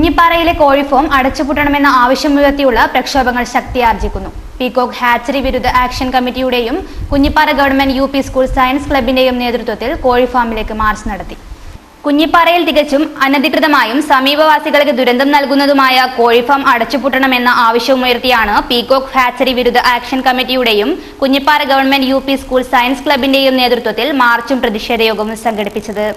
കുഞ്ഞിപ്പാറയിലെ കോഴി ഫാം അടച്ചുപൂട്ടണമെന്ന ആവശ്യമുയർത്തിയുള്ള പ്രക്ഷോഭങ്ങൾ ശക്തിയാർജിക്കുന്നു. പീകോക്ക് ഹാച്ചറി വിരുദ്ധ ആക്ഷൻ കമ്മിറ്റിയുടെയും Kunhippara government U P school science ക്ലബിന്റെയും നേതൃത്വത്തിൽ കോഴി ഫാമിലേക്ക് മാർച്ച് നടത്തി. കുഞ്ഞിപ്പാറയിൽ തികച്ചും അനധികൃതമായും സമീപവാസികൾക്ക് ദുരന്തം നൽകുന്നതുമായ കോഴി ഫാം അടച്ചുപൂട്ടണമെന്ന ആവശ്യമുയർത്തിയാണ് പീകോക്ക് ഹാച്ചറി വിരുദ്ധ ആക്ഷൻ കമ്മിറ്റിയുടെയും Kunhippara government U P school science ക്ലബിന്റെയും നേതൃത്വത്തിൽ മാർച്ചും പ്രതിഷേധയോഗവും സംഘടിപ്പിച്ചത്.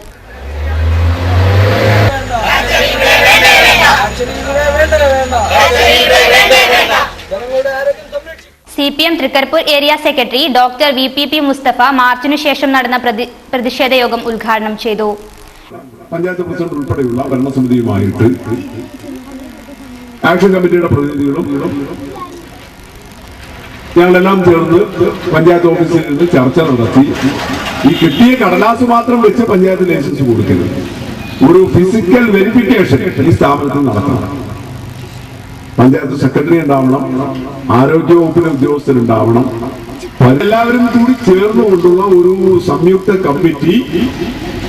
CPM Thrikaripur area secretary doctor VPP Musthafa മാർച്ചിനു ശേഷം നടന്ന പ്രതിഷേധയോഗം ഉദ്ഘാടനം ചെയ്തു. പഞ്ചായത്ത് പ്രസിഡന്റ് ഉൾപ്പെടെയുള്ള ഭരണസമിതിയുമായിട്ട് ആക്ഷൻ കമ്മിറ്റിയുടെ പ്രതിനിധികളും ഞങ്ങളെല്ലാം ചേർന്ന് പഞ്ചായത്ത് ഓഫീസിൽ നിന്ന് ചർച്ച നടത്തി ഈ കിട്ടിയ കടലാസ് മാത്രം വെച്ച് പഞ്ചായത്ത് ലൈസൻസ് കൊടുക്കരുത്, ഒരു ഫിസിക്കൽ വെരിഫിക്കേഷൻ ഈ സ്ഥാപനത്തിൽ നടത്തണം. പഞ്ചായത്ത് സെക്രട്ടറി ഉണ്ടാവണം, ആരോഗ്യ വകുപ്പിലെ ഉദ്യോഗസ്ഥരുണ്ടാവണം, എല്ലാവരും കൂടി ചേർന്നുകൊണ്ടുള്ള ഒരു സംയുക്ത കമ്മിറ്റി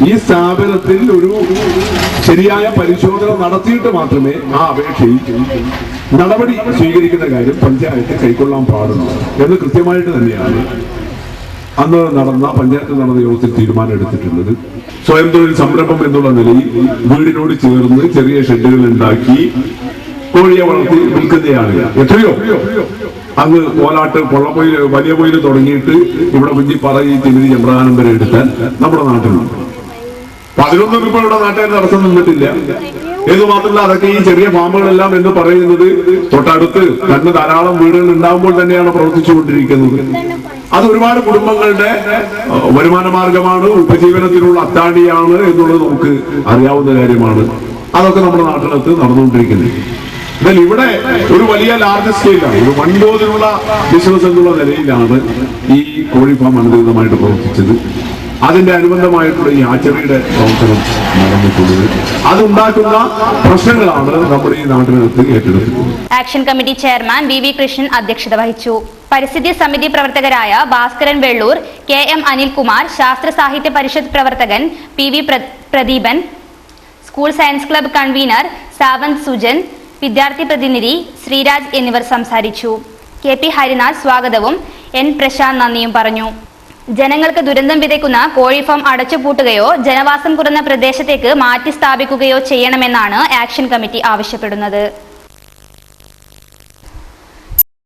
ഈ സ്ഥാപനത്തിൽ ഒരു ശരിയായ പരിശോധന നടത്തിയിട്ട് മാത്രമേ ആ അപേക്ഷയിൽ നടപടി സ്വീകരിക്കുന്ന കാര്യം പഞ്ചായത്ത് കൈക്കൊള്ളാൻ പാടുള്ളൂ എന്ന് കൃത്യമായിട്ട് തന്നെയാണ് അന്ന് പഞ്ചായത്തിൽ നടന്ന യോഗത്തിൽ തീരുമാനം എടുത്തിട്ടുള്ളത്. സ്വയം തൊഴിൽ സംരംഭം എന്നുള്ള നിലയിൽ വീടിനോട് ചേർന്ന് ചെറിയ ഷെഡുകൾ ഉണ്ടാക്കി കോഴിയെ വളർത്തി വിൽക്കുന്നതാണ്. എത്രയോ അങ്ങ് കോലാട്ട് പൊള്ളപ്പൊയിൽ വലിയ പൊയിൽ തുടങ്ങിയിട്ട് ഇവിടെ കുഞ്ഞിപ്പാറ ഈ തിരുവി ചെമ്പ്രകാനം വരെ എടുത്താൽ നമ്മുടെ നാട്ടിലുണ്ട്. 11 രൂപ ഇവിടെ നാട്ടുകാർ തടസ്സം നിന്നിട്ടില്ല. എന്ന് മാത്രമല്ല, അതൊക്കെ ഈ ചെറിയ ഫാമുകളെല്ലാം എന്ന് പറയുന്നത് തൊട്ടടുത്ത് കണ്ണ് ധാരാളം വീടുകൾ ഉണ്ടാകുമ്പോൾ തന്നെയാണ് പ്രവർത്തിച്ചുകൊണ്ടിരിക്കുന്നത്. അത് ഒരുപാട് കുടുംബങ്ങളുടെ വരുമാന മാർഗമാണ്, ഉപജീവനത്തിനുള്ള അത്താണിയാണ് എന്നുള്ളത് നമുക്ക് അറിയാവുന്ന കാര്യമാണ്. അതൊക്കെ നമ്മുടെ നാട്ടിനകത്ത് നടന്നുകൊണ്ടിരിക്കുന്നത്. എന്നാൽ ഇവിടെ ഒരു വലിയ ലാർജ് സ്കെയിലാണ്, ഒരു വൻതോതിലുള്ള ബിസിനസ് എന്നുള്ള നിലയിലാണ് ഈ കോഴി ഫാം അനധികൃതമായിട്ട് പ്രവർത്തിച്ചത്. അതിന്റെ അനുബന്ധമായിട്ടുള്ള ഈ ആച്ചറിയുടെ പ്രവർത്തനം നടന്നിട്ടുള്ളത് അതുണ്ടാക്കുന്ന പ്രശ്നങ്ങളാണ് നമ്മുടെ ഈ നാട്ടിനകത്ത് ഏറ്റെടുക്കുന്നത്. Action committee chairman VV Krishnan അധ്യക്ഷത വഹിച്ചു. പരിസ്ഥിതി സമിതി പ്രവർത്തകരായ ഭാസ്കരൻ വെള്ളൂർ, KM അനിൽകുമാർ, ശാസ്ത്ര സാഹിത്യ പരിഷത്ത് പ്രവർത്തകൻ PV Pradeepan, school science club convener Sawant Sujan, വിദ്യാർത്ഥി പ്രതിനിധി ശ്രീരാജ് എന്നിവർ സംസാരിച്ചു. KP ഹരിനാഥ് സ്വാഗതവും N പ്രശാന്ത് നന്ദിയും പറഞ്ഞു. ജനങ്ങൾക്ക് ദുരന്തം വിതയ്ക്കുന്ന കോഴി ഫാം അടച്ചുപൂട്ടുകയോ ജനവാസം കുറഞ്ഞ പ്രദേശത്തേക്ക് മാറ്റി സ്ഥാപിക്കുകയോ ചെയ്യണമെന്നാണ് ആക്ഷൻ കമ്മിറ്റി ആവശ്യപ്പെടുന്നത്.